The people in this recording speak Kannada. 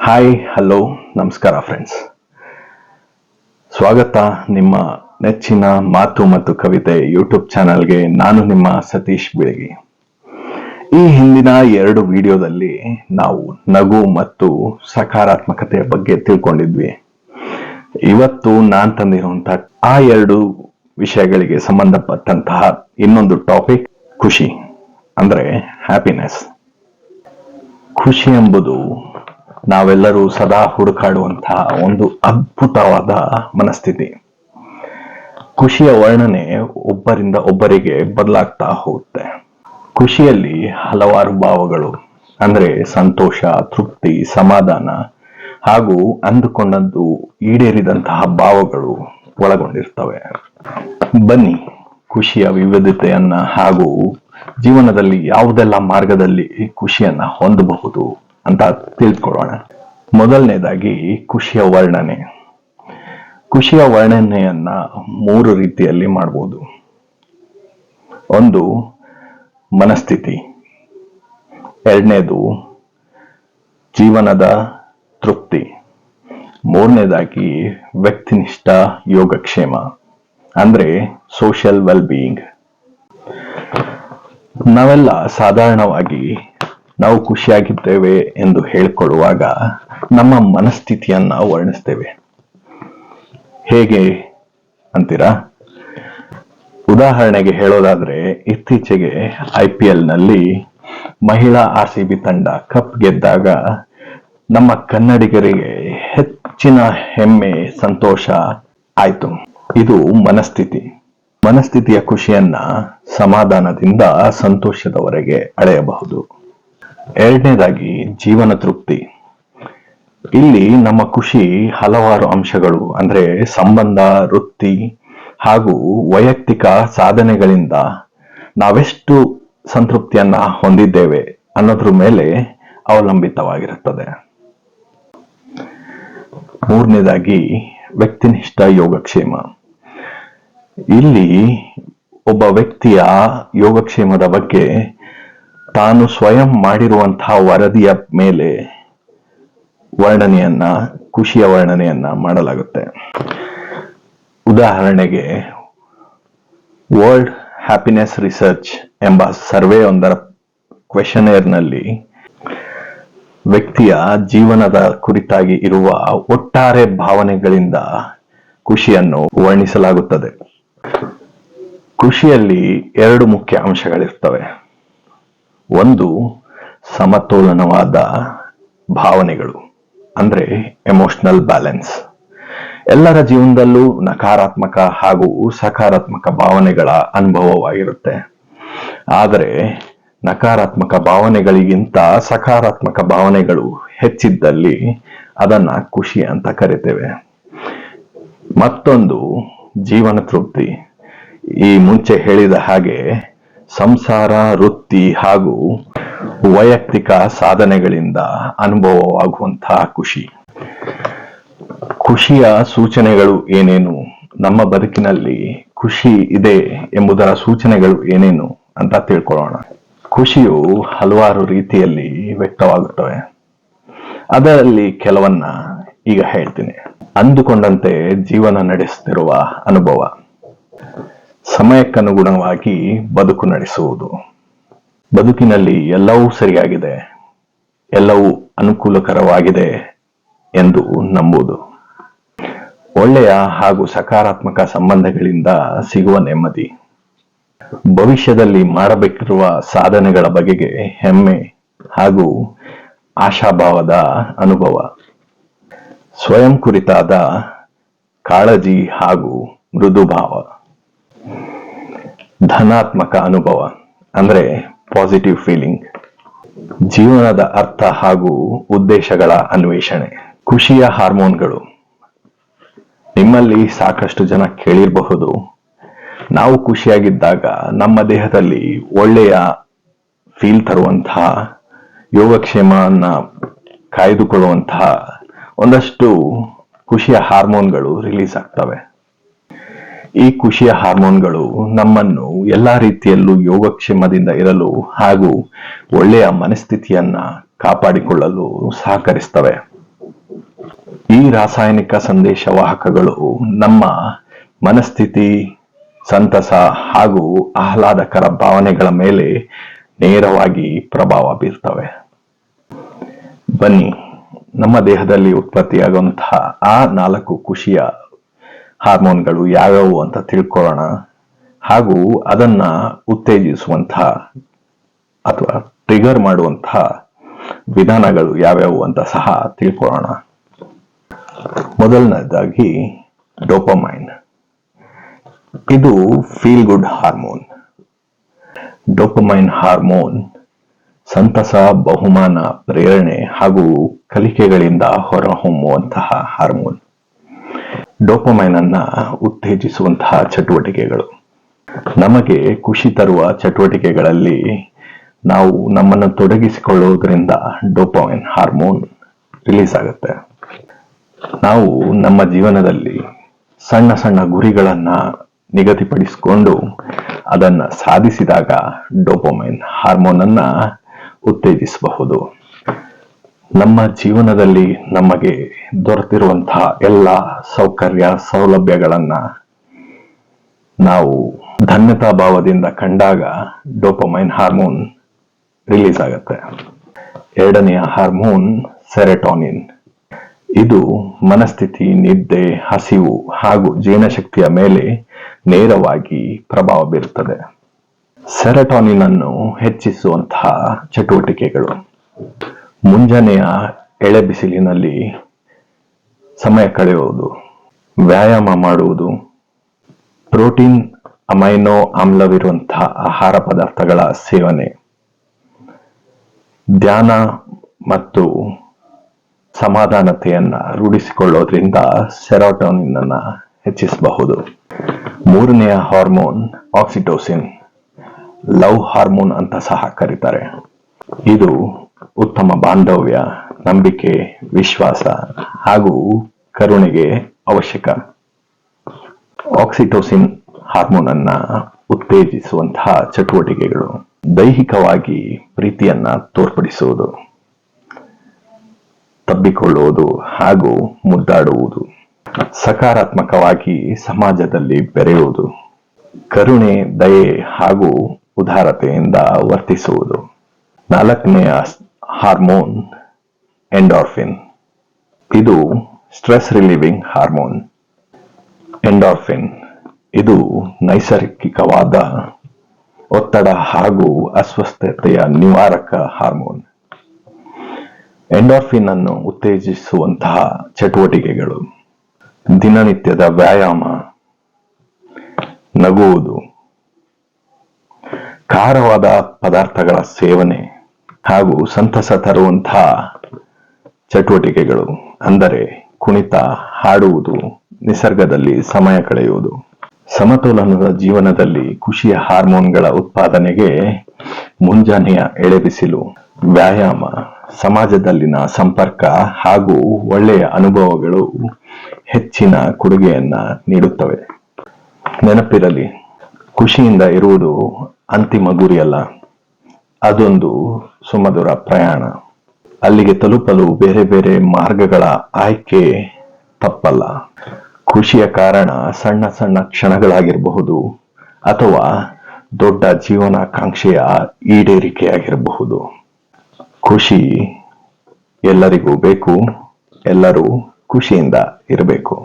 ಹಾಯ್ ಹಲೋ ನಮಸ್ಕಾರ ಫ್ರೆಂಡ್ಸ್. ಸ್ವಾಗತ ನಿಮ್ಮ ನೆಚ್ಚಿನ ಮಾತು ಮತ್ತು ಕವಿತೆ ಯೂಟ್ಯೂಬ್ ಚಾನಲ್ಗೆ. ನಾನು ನಿಮ್ಮ ಸತೀಶ್ ಬಿಳಗಿ. ಈ ಹಿಂದಿನ 2 ವಿಡಿಯೋದಲ್ಲಿ ನಾವು ನಗು ಮತ್ತು ಸಕಾರಾತ್ಮಕತೆಯ ಬಗ್ಗೆ ತಿಳ್ಕೊಂಡಿದ್ವಿ. ಇವತ್ತು ನಾನು ತಂದಿರುವಂತಹ ಆ 2 ವಿಷಯಗಳಿಗೆ ಸಂಬಂಧಪಟ್ಟಂತಹ ಇನ್ನೊಂದು ಟಾಪಿಕ್ ಖುಷಿ, ಅಂದ್ರೆ ಹ್ಯಾಪಿನೆಸ್. ಖುಷಿ ಎಂಬುದು ನಾವೆಲ್ಲರೂ ಸದಾ ಹುಡುಕಾಡುವಂತಹ ಒಂದು ಅದ್ಭುತವಾದ ಮನಸ್ಥಿತಿ. ಖುಷಿಯ ವರ್ಣನೆ ಒಬ್ಬರಿಂದ ಒಬ್ಬರಿಗೆ ಬದಲಾಗ್ತಾ ಹೋಗುತ್ತೆ. ಖುಷಿಯಲ್ಲಿ ಹಲವಾರು ಭಾವಗಳು ಅಂದ್ರೆ ಸಂತೋಷ, ತೃಪ್ತಿ, ಸಮಾಧಾನ ಹಾಗೂ ಅಂದುಕೊಂಡದ್ದು ಈಡೇರಿದಂತಹ ಭಾವಗಳು ಒಳಗೊಂಡಿರ್ತವೆ. ಬನ್ನಿ, ಖುಷಿಯ ವಿವಿಧತೆಯನ್ನ ಹಾಗೂ ಜೀವನದಲ್ಲಿ ಯಾವುದೆಲ್ಲ ಮಾರ್ಗದಲ್ಲಿ ಖುಷಿಯನ್ನ ಹೊಂದಬಹುದು ಅಂತ ತಿಳ್ಕೊಳ್ಳೋಣ. ಮೊದಲನೇದಾಗಿ ಖುಷಿಯ ವರ್ಣನೆ. ಖುಷಿಯ ವರ್ಣನೆಯನ್ನ 3 ರೀತಿಯಲ್ಲಿ ಮಾಡಬಹುದು. ಒಂದು ಮನಸ್ಥಿತಿ, ಎರಡನೇದು ಜೀವನದ ತೃಪ್ತಿ, ಮೂರನೇದಾಗಿ ವ್ಯಕ್ತಿನಿಷ್ಠ ಯೋಗಕ್ಷೇಮ ಅಂದ್ರೆ ಸೋಷಿಯಲ್ ವೆಲ್ ಬೀಯಿಂಗ್. ನಾವೆಲ್ಲ ಸಾಧಾರಣವಾಗಿ ನಾವು ಖುಷಿಯಾಗಿದ್ದೇವೆ ಎಂದು ಹೇಳಿಕೊಳ್ಳುವಾಗ ನಮ್ಮ ಮನಸ್ಥಿತಿಯನ್ನ ವರ್ಣಿಸ್ತೇವೆ. ಹೇಗೆ ಅಂತೀರಾ? ಉದಾಹರಣೆಗೆ ಹೇಳೋದಾದ್ರೆ, ಇತ್ತೀಚೆಗೆ IPL ನಲ್ಲಿ ಮಹಿಳಾ RCB ತಂಡ ಕಪ್ ಗೆದ್ದಾಗ ನಮ್ಮ ಕನ್ನಡಿಗರಿಗೆ ಹೆಚ್ಚಿನ ಹೆಮ್ಮೆ, ಸಂತೋಷ ಆಯ್ತು. ಇದು ಮನಸ್ಥಿತಿ. ಮನಸ್ಥಿತಿಯ ಖುಷಿಯನ್ನ ಸಮಾಧಾನದಿಂದ ಸಂತೋಷದವರೆಗೆ ಅಳೆಯಬಹುದು. ಎರಡನೇದಾಗಿ ಜೀವನ ತೃಪ್ತಿ. ಇಲ್ಲಿ ನಮ್ಮ ಖುಷಿ ಹಲವಾರು ಅಂಶಗಳು ಅಂದ್ರೆ ಸಂಬಂಧ, ವೃತ್ತಿ ಹಾಗೂ ವೈಯಕ್ತಿಕ ಸಾಧನೆಗಳಿಂದ ನಾವೆಷ್ಟು ಸಂತೃಪ್ತಿಯನ್ನ ಹೊಂದಿದ್ದೇವೆ ಅನ್ನೋದ್ರ ಮೇಲೆ ಅವಲಂಬಿತವಾಗಿರುತ್ತದೆ. ಮೂರನೇದಾಗಿ ವ್ಯಕ್ತಿನಿಷ್ಠ ಯೋಗಕ್ಷೇಮ. ಇಲ್ಲಿ ಒಬ್ಬ ವ್ಯಕ್ತಿಯ ಯೋಗಕ್ಷೇಮದ ಬಗ್ಗೆ ತಾನು ಸ್ವಯಂ ಮಾಡಿರುವಂತಹ ವರದಿಯ ಮೇಲೆ ಖುಷಿಯ ವರ್ಣನೆಯನ್ನ ಮಾಡಲಾಗುತ್ತೆ. ಉದಾಹರಣೆಗೆ, ವರ್ಲ್ಡ್ ಹ್ಯಾಪಿನೆಸ್ ರಿಸರ್ಚ್ ಎಂಬ ಸರ್ವೆಯೊಂದರ ಕ್ವೆಷನೇರ್ನಲ್ಲಿ ವ್ಯಕ್ತಿಯ ಜೀವನದ ಕುರಿತಾಗಿ ಇರುವ ಒಟ್ಟಾರೆ ಭಾವನೆಗಳಿಂದ ಖುಷಿಯನ್ನು ವರ್ಣಿಸಲಾಗುತ್ತದೆ. ಖುಷಿಯಲ್ಲಿ 2 ಮುಖ್ಯ ಅಂಶಗಳಿರ್ತವೆ. ಒಂದು ಸಮತೋಲನವಾದ ಭಾವನೆಗಳು ಅಂದ್ರೆ ಎಮೋಷನಲ್ ಬ್ಯಾಲೆನ್ಸ್. ಎಲ್ಲರ ಜೀವನದಲ್ಲೂ ನಕಾರಾತ್ಮಕ ಹಾಗೂ ಸಕಾರಾತ್ಮಕ ಭಾವನೆಗಳ ಅನುಭವವಾಗಿರುತ್ತೆ. ಆದರೆ ನಕಾರಾತ್ಮಕ ಭಾವನೆಗಳಿಗಿಂತ ಸಕಾರಾತ್ಮಕ ಭಾವನೆಗಳು ಹೆಚ್ಚಿದ್ದಲ್ಲಿ ಅದನ್ನ ಖುಷಿ ಅಂತ ಕರಿತೇವೆ. ಮತ್ತೊಂದು ಜೀವನ ತೃಪ್ತಿ. ಈ ಮುಂಚೆ ಹೇಳಿದ ಹಾಗೆ ಸಂಸಾರ, ವೃತ್ತಿ ಹಾಗೂ ವೈಯಕ್ತಿಕ ಸಾಧನೆಗಳಿಂದ ಅನುಭವವಾಗುವಂತಹ ಖುಷಿ. ಖುಷಿಯ ಸೂಚನೆಗಳು ಏನೇನು, ನಮ್ಮ ಬದುಕಿನಲ್ಲಿ ಖುಷಿ ಇದೆ ಎಂಬುದರ ಸೂಚನೆಗಳು ಏನೇನು ಅಂತ ತಿಳ್ಕೊಳ್ಳೋಣ. ಖುಷಿಯು ಹಲವಾರು ರೀತಿಯಲ್ಲಿ ವ್ಯಕ್ತವಾಗುತ್ತವೆ. ಅದರಲ್ಲಿ ಕೆಲವನ್ನ ಈಗ ಹೇಳ್ತೀನಿ. ಅಂದುಕೊಂಡಂತೆ ಜೀವನ ನಡೆಸುತ್ತಿರುವ ಅನುಭವ, ಸಮಯಕ್ಕನುಗುಣವಾಗಿ ಬದುಕು ನಡೆಸುವುದು, ಬದುಕಿನಲ್ಲಿ ಎಲ್ಲವೂ ಸರಿಯಾಗಿದೆ, ಎಲ್ಲವೂ ಅನುಕೂಲಕರವಾಗಿದೆ ಎಂದು ನಂಬುವುದು, ಒಳ್ಳೆಯ ಹಾಗೂ ಸಕಾರಾತ್ಮಕ ಸಂಬಂಧಗಳಿಂದ ಸಿಗುವ ನೆಮ್ಮದಿ, ಭವಿಷ್ಯದಲ್ಲಿ ಮಾಡಬೇಕಿರುವ ಸಾಧನೆಗಳ ಬಗೆಗೆ ಹೆಮ್ಮೆ ಹಾಗೂ ಆಶಾಭಾವದ ಅನುಭವ, ಸ್ವಯಂ ಕುರಿತಾದ ಕಾಳಜಿ ಹಾಗೂ ಮೃದುಭಾವ, ಧನಾತ್ಮಕ ಅನುಭವ ಅಂದ್ರೆ ಪಾಸಿಟಿವ್ ಫೀಲಿಂಗ್, ಜೀವನದ ಅರ್ಥ ಹಾಗೂ ಉದ್ದೇಶಗಳ ಅನ್ವೇಷಣೆ. ಖುಷಿಯ ಹಾರ್ಮೋನ್ಗಳು. ನಿಮ್ಮಲ್ಲಿ ಸಾಕಷ್ಟು ಜನ ಕೇಳಿರಬಹುದು, ನಾವು ಖುಷಿಯಾಗಿದ್ದಾಗ ನಮ್ಮ ದೇಹದಲ್ಲಿ ಒಳ್ಳೆಯ ಫೀಲ್ ತರುವಂತಹ, ಯೋಗಕ್ಷೇಮವನ್ನ ಕಾಯ್ದುಕೊಳ್ಳುವಂತಹ ಒಂದಷ್ಟು ಖುಷಿಯ ಹಾರ್ಮೋನ್ಗಳು ರಿಲೀಸ್ ಆಗ್ತವೆ. ಈ ಖುಷಿಯ ಹಾರ್ಮೋನ್ಗಳು ನಮ್ಮನ್ನು ಎಲ್ಲಾ ರೀತಿಯಲ್ಲೂ ಯೋಗಕ್ಷೇಮದಿಂದ ಇರಲು ಹಾಗೂ ಒಳ್ಳೆಯ ಮನಸ್ಥಿತಿಯನ್ನ ಕಾಪಾಡಿಕೊಳ್ಳಲು ಸಹಕರಿಸ್ತವೆ. ಈ ರಾಸಾಯನಿಕ ಸಂದೇಶವಾಹಕಗಳು ನಮ್ಮ ಮನಸ್ಥಿತಿ, ಸಂತಸ ಹಾಗೂ ಆಹ್ಲಾದಕರ ಭಾವನೆಗಳ ಮೇಲೆ ನೇರವಾಗಿ ಪ್ರಭಾವ ಬೀರ್ತವೆ. ಬನ್ನಿ, ನಮ್ಮ ದೇಹದಲ್ಲಿ ಉತ್ಪತ್ತಿಯಾಗುವಂತಹ ಆ 4 ಖುಷಿಯ ಹಾರ್ಮೋನ್ಗಳು ಯಾವ್ಯಾವು ಅಂತ ತಿಳ್ಕೊಳ್ಳೋಣ, ಹಾಗೂ ಅದನ್ನ ಉತ್ತೇಜಿಸುವಂತಹ ಅಥವಾ ಟ್ರಿಗರ್ ಮಾಡುವಂತಹ ವಿಧಾನಗಳು ಯಾವ್ಯಾವು ಅಂತ ಸಹ ತಿಳ್ಕೊಳ್ಳೋಣ. ಮೊದಲನೇದಾಗಿ ಡೋಪಮೈನ್. ಇದು feel good hormone. Dopamine hormone ಸಂತಸ, ಬಹುಮಾನ, ಪ್ರೇರಣೆ ಹಾಗೂ ಕಲಿಕೆಗಳಿಂದ ಹೊರಹೊಮ್ಮುವಂತಹ ಹಾರ್ಮೋನ್. ಡೋಪಮೈನ್ ಅನ್ನ ಉತ್ತೇಜಿಸುವಂತಹ ಚಟುವಟಿಕೆಗಳು. ನಮಗೆ ಖುಷಿ ತರುವ ಚಟುವಟಿಕೆಗಳಲ್ಲಿ ನಾವು ನಮ್ಮನ್ನು ತೊಡಗಿಸಿಕೊಳ್ಳುವುದರಿಂದ ಡೋಪಮೈನ್ ಹಾರ್ಮೋನ್ ರಿಲೀಸ್ ಆಗುತ್ತೆ. ನಾವು ನಮ್ಮ ಜೀವನದಲ್ಲಿ ಸಣ್ಣ ಸಣ್ಣ ಗುರಿಗಳನ್ನ ನಿಗದಿಪಡಿಸಿಕೊಂಡು ಅದನ್ನ ಸಾಧಿಸಿದಾಗ ಡೋಪಮೈನ್ ಹಾರ್ಮೋನ್ ಅನ್ನ ಉತ್ತೇಜಿಸಬಹುದು. ನಮ್ಮ ಜೀವನದಲ್ಲಿ ನಮಗೆ ದೊರೆತಿರುವಂತಹ ಎಲ್ಲ ಸೌಕರ್ಯ, ಸೌಲಭ್ಯಗಳನ್ನ ನಾವು ಧನ್ಯತಾ ಭಾವದಿಂದ ಕಂಡಾಗ ಡೋಪಮೈನ್ ಹಾರ್ಮೋನ್ ರಿಲೀಸ್ ಆಗುತ್ತೆ. ಎರಡನೆಯ ಹಾರ್ಮೋನ್ ಸೆರೆಟೋನಿನ್. ಇದು ಮನಸ್ಥಿತಿ, ನಿದ್ದೆ, ಹಸಿವು ಹಾಗೂ ಜೀರ್ಣಶಕ್ತಿಯ ಮೇಲೆ ನೇರವಾಗಿ ಪ್ರಭಾವ ಬೀರುತ್ತದೆ. ಸೆರೆಟೋನಿನ್ ಅನ್ನು ಹೆಚ್ಚಿಸುವಂತಹ ಚಟುವಟಿಕೆಗಳು: ಮುಂಜಾನೆಯ ಎಳೆ ಬಿಸಿಲಿನಲ್ಲಿ ಸಮಯ ಕಳೆಯುವುದು, ವ್ಯಾಯಾಮ ಮಾಡುವುದು, ಪ್ರೋಟೀನ್, ಅಮೈನೋ ಆಮ್ಲವಿರುವಂತಹ ಆಹಾರ ಪದಾರ್ಥಗಳ ಸೇವನೆ, ಧ್ಯಾನ ಮತ್ತು ಸಮಾಧಾನತೆಯನ್ನ ರೂಢಿಸಿಕೊಳ್ಳೋದ್ರಿಂದ ಸೆರೋಟೋನಿನ್ ಅನ್ನ ಹೆಚ್ಚಿಸಬಹುದು. ಮೂರನೆಯ ಹಾರ್ಮೋನ್ ಆಕ್ಸಿಟೋಸಿನ್, ಲವ್ ಹಾರ್ಮೋನ್ ಅಂತ ಸಹ ಕರೀತಾರೆ. ಇದು ಉತ್ತಮ ಬಾಂಧವ್ಯ, ನಂಬಿಕೆ, ವಿಶ್ವಾಸ ಹಾಗೂ ಕರುಣೆಗೆ ಅವಶ್ಯಕ. ಆಕ್ಸಿಟೋಸಿನ್ ಹಾರ್ಮೋನ್ ಅನ್ನ ಉತ್ತೇಜಿಸುವಂತಹ ಚಟುವಟಿಕೆಗಳು: ದೈಹಿಕವಾಗಿ ಪ್ರೀತಿಯನ್ನ ತೋರ್ಪಡಿಸುವುದು, ತಬ್ಬಿಕೊಳ್ಳುವುದು ಹಾಗೂ ಮುದ್ದಾಡುವುದು, ಸಕಾರಾತ್ಮಕವಾಗಿ ಸಮಾಜದಲ್ಲಿ ಬೆರೆಯುವುದು, ಕರುಣೆ, ದಯೆ ಹಾಗೂ ಉದಾರತೆಯಿಂದ ವರ್ತಿಸುವುದು. ನಾಲ್ಕನೆಯ ಹಾರ್ಮೋನ್ ಎಂಡಾರ್ಫಿನ್. ಇದು ಸ್ಟ್ರೆಸ್ ರಿಲೀವಿಂಗ್ ಹಾರ್ಮೋನ್. ಎಂಡಾರ್ಫಿನ್ ಇದು ನೈಸರ್ಗಿಕವಾದ ಒತ್ತಡ ಹಾಗೂ ಅಸ್ವಸ್ಥತೆಯ ನಿವಾರಕ ಹಾರ್ಮೋನ್. ಎಂಡಾರ್ಫಿನ್ ಅನ್ನು ಉತ್ತೇಜಿಸುವಂತಹ ಚಟುವಟಿಕೆಗಳು: ದಿನನಿತ್ಯದ ವ್ಯಾಯಾಮ, ನಗುವುದು, ಖಾರವಾದ ಪದಾರ್ಥಗಳ ಸೇವನೆ ಹಾಗೂ ಸಂತಸ ತರುವಂತಹ ಚಟುವಟಿಕೆಗಳು ಅಂದರೆ ಕುಣಿತ, ಹಾಡುವುದು, ನಿಸರ್ಗದಲ್ಲಿ ಸಮಯ ಕಳೆಯುವುದು. ಸಮತೋಲನದ ಜೀವನದಲ್ಲಿ ಖುಷಿಯ ಹಾರ್ಮೋನ್ಗಳ ಉತ್ಪಾದನೆಗೆ ಮುಂಜಾನೆಯ ಎಳೆಬಿಸಿಲು, ವ್ಯಾಯಾಮ, ಸಮಾಜದಲ್ಲಿನ ಸಂಪರ್ಕ ಹಾಗೂ ಒಳ್ಳೆಯ ಅನುಭವಗಳು ಹೆಚ್ಚಿನ ಕೊಡುಗೆಯನ್ನ ನೀಡುತ್ತವೆ. ನೆನಪಿರಲಿ, ಖುಷಿಯಿಂದ ಇರುವುದು ಅಂತಿಮ ಗುರಿಯಲ್ಲ, ಅದೊಂದು ಸುಮಧುರ ಪ್ರಯಾಣ. ಅಲ್ಲಿಗೆ ತಲುಪಲು ಬೇರೆ ಬೇರೆ ಮಾರ್ಗಗಳ ಆಯ್ಕೆ ತಪ್ಪಲ್ಲ. ಖುಷಿಯ ಕಾರಣ ಸಣ್ಣ ಸಣ್ಣ ಕ್ಷಣಗಳಾಗಿರಬಹುದು ಅಥವಾ ದೊಡ್ಡ ಜೀವನಾಕಾಂಕ್ಷೆಯ ಈಡೇರಿಕೆಯಾಗಿರಬಹುದು. ಖುಷಿ ಎಲ್ಲರಿಗೂ ಬೇಕು. ಎಲ್ಲರೂ ಖುಷಿಯಿಂದ ಇರಬೇಕು.